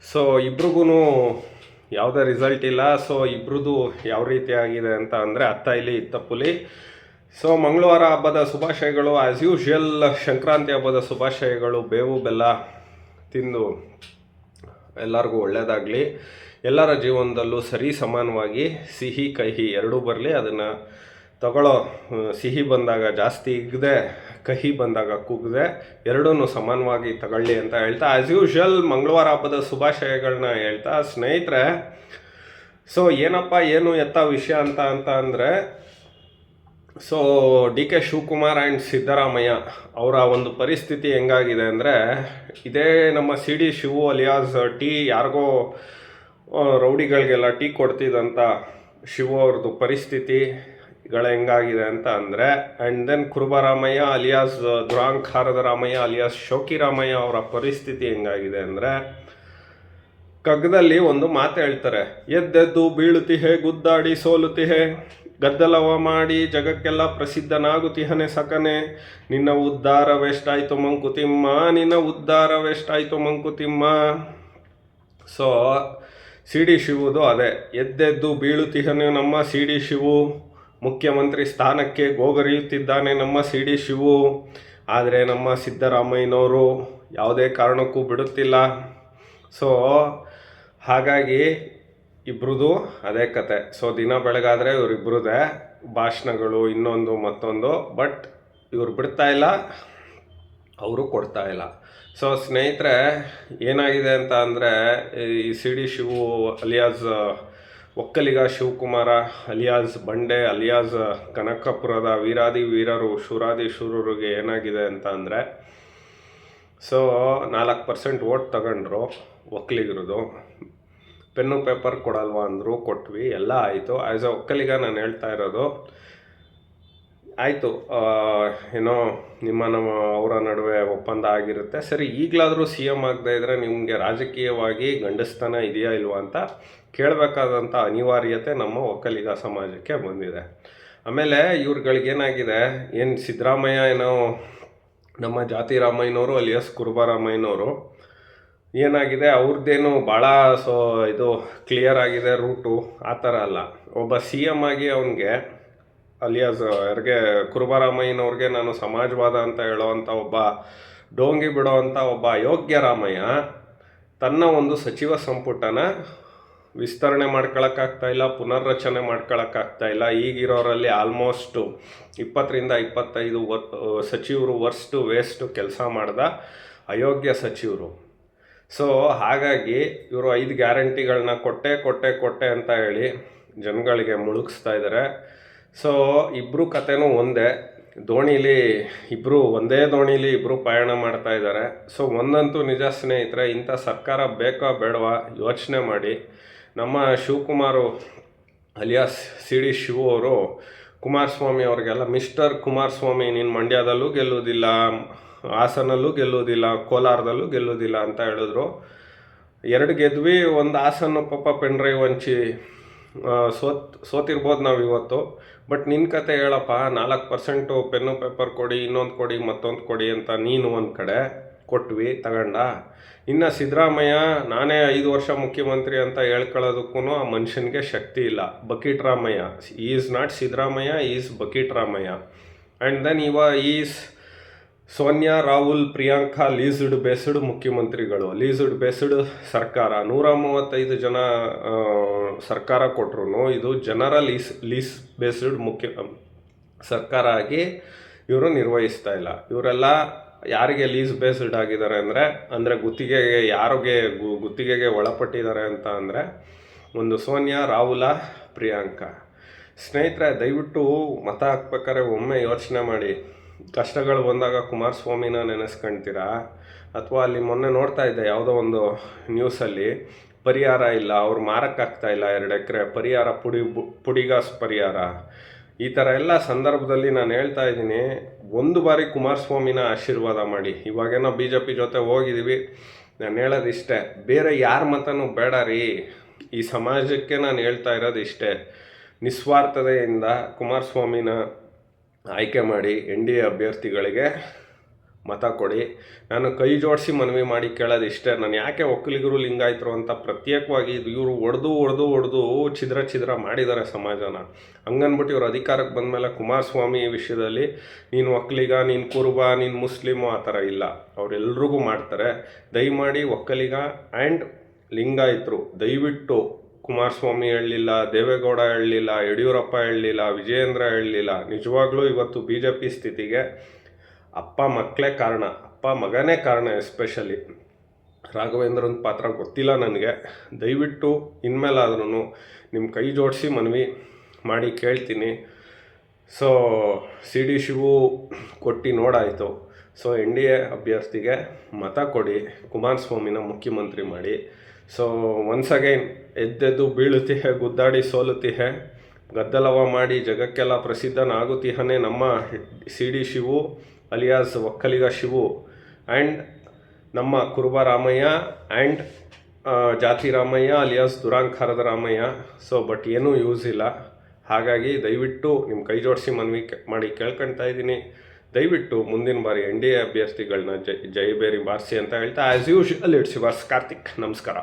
So ಇಬ್ರಿಗೂ ಯಾವುದೇ result ಇಲ್ಲ. ಸೊ ಇಬ್ರದ್ದು ಯಾವ ರೀತಿ ಆಗಿದೆ ಅಂತ ಅಂದರೆ ಅತ್ತ ಇಲ್ಲಿ ಇತ್ತ ಪುಲಿ. ಸೊ ಮಂಗಳವಾರ ಹಬ್ಬದ ಶುಭಾಶಯಗಳು. ಆ್ಯಸ್ ಯೂಶುವಲ್ ಸಂಕ್ರಾಂತಿ ಹಬ್ಬದ ಶುಭಾಶಯಗಳು. ಬೇವು ಬೆಲ್ಲ ತಿಂದು ಎಲ್ಲರಿಗೂ ಒಳ್ಳೆಯದಾಗಲಿ. ಎಲ್ಲರ ಜೀವನದಲ್ಲೂ ಸರಿ ಸಮಾನವಾಗಿ ಸಿಹಿ ಕಹಿ ಎರಡೂ ಬರಲಿ. ಅದನ್ನು ತಗೊಳ್ಳೋ ಸಿಹಿ ಬಂದಾಗ ಜಾಸ್ತಿ ಇಗದೆ, ಕಹಿ ಬಂದಾಗ ಕುಗ್ದೆ, ಎರಡೂ ಸಮಾನವಾಗಿ ತಗೊಳ್ಳಿ ಅಂತ ಹೇಳ್ತಾ ಆ್ಯಸ್ ಯೂಶುವಲ್ ಮಂಗಳವಾರ ಹಬ್ಬದ ಶುಭಾಶಯಗಳನ್ನ ಹೇಳ್ತಾ ಸ್ನೇಹಿತರೆ, ಸೊ ಏನಪ್ಪ ಏನು ಎತ್ತ ವಿಷಯ ಅಂತ ಅಂದರೆ, so D K Shivakumar and Siddaramaiah ಅವರ ಒಂದು ಪರಿಸ್ಥಿತಿ ಹೆಂಗಾಗಿದೆ ಅಂದರೆ, ಇದೇ ನಮ್ಮ ಸಿ ಡಿ ಶಿವು ಅಲಿಯಾಸ್ ಯಾರಿಗೋ ರೌಡಿಗಳಿಗೆಲ್ಲ ಟೀ ಕೊಡ್ತಿದ್ದಂಥ ಶಿವು ಅವ್ರದ್ದು ಪರಿಸ್ಥಿತಿಗಳು ಹೆಂಗಾಗಿದೆ ಅಂತ ಅಂದರೆ, ಆ್ಯಂಡ್ ದೆನ್ ಕುರುಬರಾಮಯ್ಯ ಅಲಿಯಾಸ್ ದುರಾಂಕಾರದ ರಾಮಯ್ಯ ಅಲಿಯಾಸ್ ಶೋಕಿ ರಾಮಯ್ಯ ಅವರ ಪರಿಸ್ಥಿತಿ ಹೆಂಗಾಗಿದೆ ಅಂದರೆ, ಕಗ್ಗದಲ್ಲಿ ಒಂದು ಮಾತು ಹೇಳ್ತಾರೆ, ಎದ್ದೆದ್ದು ಬೀಳುತ್ತಿಹೆ ಗುದ್ದಾಡಿ ಸೋಲುತ್ತಿಹೆ, ಗದ್ದಲವ ಮಾಡಿ ಜಗಕ್ಕೆಲ್ಲ ಪ್ರಸಿದ್ಧನಾಗುತ್ತಿಹನೆ ಸಕನೆ, ನಿನ್ನ ಉದ್ಧಾರವೆಷ್ಟಾಯಿತು ಮಂಕುತಿಮ್ಮ, ನಿನ್ನ ಉದ್ಧಾರವೆಷ್ಟಾಯಿತು ಮಂಕುತಿಮ್ಮ. ಸೊ ಸಿ ಡಿ ಶಿವುದು ಅದೇ, ಎದ್ದೆದ್ದು ಬೀಳುತ್ತಿಹನೆ ನಮ್ಮ ಸಿ ಡಿ ಶಿವು, ಮುಖ್ಯಮಂತ್ರಿ ಸ್ಥಾನಕ್ಕೆ ಗೋಗರಿಯುತ್ತಿದ್ದಾನೆ ನಮ್ಮ ಸಿ ಡಿ ಶಿವು. ಆದರೆ ನಮ್ಮ ಸಿದ್ದರಾಮಯ್ಯನವರು ಯಾವುದೇ ಕಾರಣಕ್ಕೂ ಬಿಡುತ್ತಿಲ್ಲ. ಸೊ ಹಾಗಾಗಿ ಇಬ್ರದ್ದು ಅದೇ ಕತೆ. ಸೊ ದಿನ ಬೆಳಗಾದರೆ ಇವರಿಬ್ರದ್ದೇ ಭಾಷಣಗಳು ಇನ್ನೊಂದು ಮತ್ತೊಂದು. ಬಟ್ ಇವ್ರು ಬಿಡ್ತಾ ಇಲ್ಲ, ಅವರು ಕೊಡ್ತಾ ಇಲ್ಲ. ಸೊ ಸ್ನೇಹಿತರೆ, ಏನಾಗಿದೆ ಅಂತ ಅಂದರೆ, ಈ C D Shivu alias Vokkaliga Shivakumara alias ಬಂಡೆ ಅಲಿಯಾಸ್ ಕನಕಪುರದ ವೀರಾದಿ ವೀರರು ಶೂರಾದಿ ಶೂರರಿಗೆ ಏನಾಗಿದೆ ಅಂತ ಅಂದರೆ, ಸೊ 4% ವೋಟ್ ತಗೊಂಡ್ರು ಒಕ್ಕಲಿಗರದು. ಪೆನ್ನು ಪೇಪರ್ ಕೊಡಲ್ವಾ ಅಂದರು, ಕೊಟ್ವಿ, ಎಲ್ಲ ಆಯಿತು. ಆ್ಯಸ್ ಅ ಒಕ್ಕಲಿಗ ನಾನು ಹೇಳ್ತಾ ಇರೋದು, ಆಯಿತು, ಏನೋ ನಮ್ಮ ಅವರ ನಡುವೆ ಒಪ್ಪಂದ ಆಗಿರುತ್ತೆ, ಸರಿ. ಈಗಲಾದರೂ ಸಿ ಎಮ್ ಆಗದೆ ಇದ್ದರೆ ನಿಮಗೆ ರಾಜಕೀಯವಾಗಿ ಗಂಡಸ್ತನ ಇದೆಯಾ ಇಲ್ವಾ ಅಂತ ಕೇಳಬೇಕಾದಂಥ ಅನಿವಾರ್ಯತೆ ನಮ್ಮ ಒಕ್ಕಲಿಗ ಸಮಾಜಕ್ಕೆ ಬಂದಿದೆ. ಆಮೇಲೆ ಇವ್ರುಗಳಿಗೇನಾಗಿದೆ, ಏನು ಸಿದ್ದರಾಮಯ್ಯ ಏನೋ ನಮ್ಮ ಜಾತಿ ರಾಮಯ್ಯನವರು ಅಲಿಯಾಸ್ ಕುರುಬರಾಮಯ್ಯನವರು ಏನಾಗಿದೆ, ಅವ್ರದ್ದೇನು ಭಾಳ ಇದು ಕ್ಲಿಯರ್ ಆಗಿದೆ ರೂಟು, ಆ ಥರ ಅಲ್ಲ. ಒಬ್ಬ ಸಿ ಎಮ್ ಆಗಿ ಅವನಿಗೆ ಅಲಿಯಾಸ್ ಯಾರಿಗೆ ಕುರುಬರಾಮಯ್ಯನವ್ರಿಗೆ ನಾನು ಸಮಾಜವಾದ ಅಂತ ಹೇಳೋವಂಥ ಒಬ್ಬ ಡೋಂಗಿ ಬಿಡೋವಂಥ ಒಬ್ಬ ಅಯೋಗ್ಯ ರಾಮಯ್ಯ ತನ್ನ ಒಂದು ಸಚಿವ ಸಂಪುಟನ ವಿಸ್ತರಣೆ ಮಾಡ್ಕೊಳಕ್ಕಾಗ್ತಾ ಇಲ್ಲ, ಪುನರ್ರಚನೆ ಮಾಡ್ಕೊಳಕ್ಕಾಗ್ತಾ ಇಲ್ಲ. ಈಗಿರೋರಲ್ಲಿ ಆಲ್ಮೋಸ್ಟು 20ರಿಂದ 25 ಸಚಿವರು ವೇಸ್ಟು ಕೆಲಸ ಮಾಡ್ದ ಅಯೋಗ್ಯ ಸಚಿವರು. ಸೊ ಹಾಗಾಗಿ ಇವರು 5 ಗ್ಯಾರಂಟಿಗಳನ್ನ ಕೊಟ್ಟೆ ಅಂತ ಹೇಳಿ ಜನಗಳಿಗೆ ಮುಳುಗಿಸ್ತಾ ಇದ್ದಾರೆ. ಸೊ ಇಬ್ಬರು ಕತೆನೂ ಒಂದೇ ದೋಣಿಲಿ, ಒಂದೇ ದೋಣಿಲಿ ಇಬ್ಬರು ಪಯಣ ಮಾಡ್ತಾ ಇದ್ದಾರೆ. ಸೊ ಒಂದಂತೂ ನಿಜ ಸ್ನೇಹಿತರೆ, ಇಂಥ ಸರ್ಕಾರ ಬೇಕಾ ಬೇಡವಾ ಯೋಚನೆ ಮಾಡಿ. ನಮ್ಮ Shivakumar alias C D Shivu ಅವರು ಕುಮಾರಸ್ವಾಮಿ ಅವ್ರಿಗೆಲ್ಲ, ಮಿಸ್ಟರ್ ಕುಮಾರಸ್ವಾಮಿ ನೀನು ಮಂಡ್ಯದಲ್ಲೂ ಗೆಲ್ಲುವುದಿಲ್ಲ, ಹಾಸನಲ್ಲೂ ಗೆಲ್ಲುವುದಿಲ್ಲ, ಕೋಲಾರದಲ್ಲೂ ಗೆಲ್ಲುವುದಿಲ್ಲ ಅಂತ ಹೇಳಿದ್ರು. 2 ಗೆದ್ವಿ, ಒಂದು ಹಾಸನ ಪಾಪ ಪೆನ್ ಡ್ರೈವ್ ಹಂಚಿ ಸೋತಿರ್ಬೋದು ನಾವು ಇವತ್ತು. ಬಟ್ ನಿನ್ನ ಕತೆ ಹೇಳಪ್ಪ, 4% ಪೆನ್ನು ಪೇಪರ್ ಕೊಡಿ, ಇನ್ನೊಂದು ಕೊಡಿ, ಮತ್ತೊಂದು ಕೊಡಿ ಅಂತ ನೀನು ಒಂದು ಕಡೆ ಕೊಟ್ವಿ, ತಗೊಂಡ. ಇನ್ನು ಸಿದ್ದರಾಮಯ್ಯ ನಾನೇ 5 ವರ್ಷ ಮುಖ್ಯಮಂತ್ರಿ ಅಂತ ಹೇಳ್ಕೊಳ್ಳೋದಕ್ಕೂ ಆ ಮನುಷ್ಯನಿಗೆ ಶಕ್ತಿ ಇಲ್ಲ. Bucket Ramaiah, is not Siddaramaiah, is bucket Ramaiah. And then is Sonia, Rahul, Priyanka leased based ಮುಖ್ಯಮಂತ್ರಿಗಳು, ಲೀಸ್ಡ್ ಬೇಸ್ಡ್ ಸರ್ಕಾರ. 135 ಜನ ಸರ್ಕಾರ ಕೊಟ್ಟರು, ಇದು ಜನರ ಲೀಸ್ ಬೇಸ್ಡ್ ಸರ್ಕಾರ ಆಗಿ ಇವರು ನಿರ್ವಹಿಸ್ತಾ ಇಲ್ಲ. ಇವರೆಲ್ಲ ಯಾರಿಗೆ ಲೀಸ್ ಬೇಸ್ಡ್ ಆಗಿದ್ದಾರೆ ಅಂದರೆ ಗುತ್ತಿಗೆಗೆ ಗುತ್ತಿಗೆಗೆ ಒಳಪಟ್ಟಿದ್ದಾರೆ ಅಂತ ಅಂದರೆ ಒಂದು ಸೋನಿಯಾ, ರಾಹುಲ, ಪ್ರಿಯಾಂಕಾ. ಸ್ನೇಹಿತರೆ, ದಯವಿಟ್ಟು ಮತ ಹಾಕ್ಬೇಕಾದ್ರೆ ಒಮ್ಮೆ ಯೋಚನೆ ಮಾಡಿ. ಕಷ್ಟಗಳು ಬಂದಾಗ ಕುಮಾರಸ್ವಾಮಿನ ನೆನೆಸ್ಕೊಳ್ತೀರಾ, ಅಥವಾ ಅಲ್ಲಿ ಮೊನ್ನೆ ನೋಡ್ತಾ ಇದ್ದೆ ಯಾವುದೋ ಒಂದು ನ್ಯೂಸಲ್ಲಿ ಪರಿಹಾರ ಇಲ್ಲ, ಅವ್ರು ಮಾರಕ್ಕಾಗ್ತಾ ಇಲ್ಲ 2 ಎಕರೆ ಪರಿಹಾರ, ಪುಡಿಗಾಸ್ ಪರಿಹಾರ. ಈ ಥರ ಎಲ್ಲ ಸಂದರ್ಭದಲ್ಲಿ ನಾನು ಹೇಳ್ತಾ ಇದ್ದೀನಿ, ಒಂದು ಬಾರಿ ಕುಮಾರಸ್ವಾಮಿನ ಆಶೀರ್ವಾದ ಮಾಡಿ. ಇವಾಗೇನೋ BJP ಜೊತೆ ಹೋಗಿದ್ದೀವಿ, ನಾನು ಹೇಳೋದಿಷ್ಟೇ, ಬೇರೆ ಯಾರ ಮತನೂ ಬೇಡ ರೀ. ಈ ಸಮಾಜಕ್ಕೆ ನಾನು ಹೇಳ್ತಾ ಇರೋದು ಇಷ್ಟೇ, ನಿಸ್ವಾರ್ಥತೆಯಿಂದ ಕುಮಾರಸ್ವಾಮಿನ ಆಯ್ಕೆ ಮಾಡಿ NDA ಅಭ್ಯರ್ಥಿಗಳಿಗೆ ಮತ ಕೊಡಿ. ನಾನು ಕೈ ಜೋಡಿಸಿ ಮನವಿ ಮಾಡಿ ಕೇಳೋದು ಇಷ್ಟೇ, ನಾನು ಯಾಕೆ ಒಕ್ಕಲಿಗರು ಲಿಂಗಾಯತರು ಅಂತ ಪ್ರತ್ಯೇಕವಾಗಿ ಇವರು ಹೊಡೆದು ಛಿದ್ರ ಮಾಡಿದ್ದಾರೆ ಸಮಾಜನ. ಹಂಗನ್ಬಿಟ್ಟು ಇವ್ರು ಅಧಿಕಾರಕ್ಕೆ ಬಂದಮೇಲೆ ಕುಮಾರಸ್ವಾಮಿ ವಿಷಯದಲ್ಲಿ ನೀನು ಒಕ್ಕಲಿಗ, ನೀನು ಕುರುಬ, ನೀನು ಮುಸ್ಲಿಮು ಆ ಥರ ಇಲ್ಲ, ಅವರೆಲ್ರಿಗೂ ಮಾಡ್ತಾರೆ. ದಯಮಾಡಿ ಒಕ್ಕಲಿಗ ಆ್ಯಂಡ್ ಲಿಂಗಾಯತರು ದಯವಿಟ್ಟು ಕುಮಾರಸ್ವಾಮಿ ಹೇಳಲಿಲ್ಲ, ದೇವೇಗೌಡ ಹೇಳಲಿಲ್ಲ, ಯಡಿಯೂರಪ್ಪ ಹೇಳಲಿಲ್ಲ, ವಿಜಯೇಂದ್ರ ಹೇಳಲಿಲ್ಲ. ನಿಜವಾಗ್ಲೂ ಇವತ್ತು BJP ಸ್ಥಿತಿಗೆ ಅಪ್ಪ ಮಕ್ಕಳೇ ಕಾರಣ, ಅಪ್ಪ ಮಗನೇ ಕಾರಣ. ಎಸ್ಪೆಷಲಿ ರಾಘವೇಂದ್ರನ ಪಾತ್ರ ಗೊತ್ತಿಲ್ಲ ನನಗೆ. ದಯವಿಟ್ಟು ಇನ್ಮೇಲಾದ್ರೂ ನಿಮ್ಮ ಕೈ ಜೋಡಿಸಿ ಮನವಿ ಮಾಡಿ ಕೇಳ್ತೀನಿ. ಸೊ CD ಶಿವು ಕೊಟ್ಟು ನೋಡಾಯಿತು. ಸೊ NDA ಅಭ್ಯರ್ಥಿಗೆ ಮತ ಕೊಡಿ, ಕುಮಾರಸ್ವಾಮಿನ ಮುಖ್ಯಮಂತ್ರಿ ಮಾಡಿ. ಸೊ ಒನ್ಸ್ ಅಗೈನ್ ಎದ್ದೆದ್ದು ಬೀಳುತ್ತಿಹೆ, ಗುದ್ದಾಡಿ ಸೋಲುತ್ತಿಹೆ, ಗದ್ದಲವ ಮಾಡಿ ಜಗಕ್ಕೆಲ್ಲ ಪ್ರಸಿದ್ಧನಾಗುತ್ತಿಹನೇ ನಮ್ಮ CD Shivu alias Okkaliga Shivu and ನಮ್ಮ ಕುರುಬ ರಾಮಯ್ಯ ಆ್ಯಂಡ್ ಜಾತಿ ರಾಮಯ್ಯ ಅಲಿಯಾಸ್ ದುರಾಂಕಾರದ ರಾಮಯ್ಯ. ಸೊ ಬಟ್ ಏನೂ ಯೂಸ್ ಇಲ್ಲ. ಹಾಗಾಗಿ ದಯವಿಟ್ಟು ನಿಮ್ಮ ಕೈ ಜೋಡಿಸಿ ಮನವಿ ಮಾಡಿ ಕೇಳ್ಕೊಳ್ತಾ ಇದ್ದೀನಿ. ದಯವಿಟ್ಟು ಮುಂದಿನ ಬಾರಿ NDA ಅಭ್ಯರ್ಥಿಗಳನ್ನ ಜೈಬೇರಿ ಬಾರಿಸಿ ಅಂತ ಹೇಳ್ತಾ, as usual it's yours Karthik. ನಮಸ್ಕಾರ.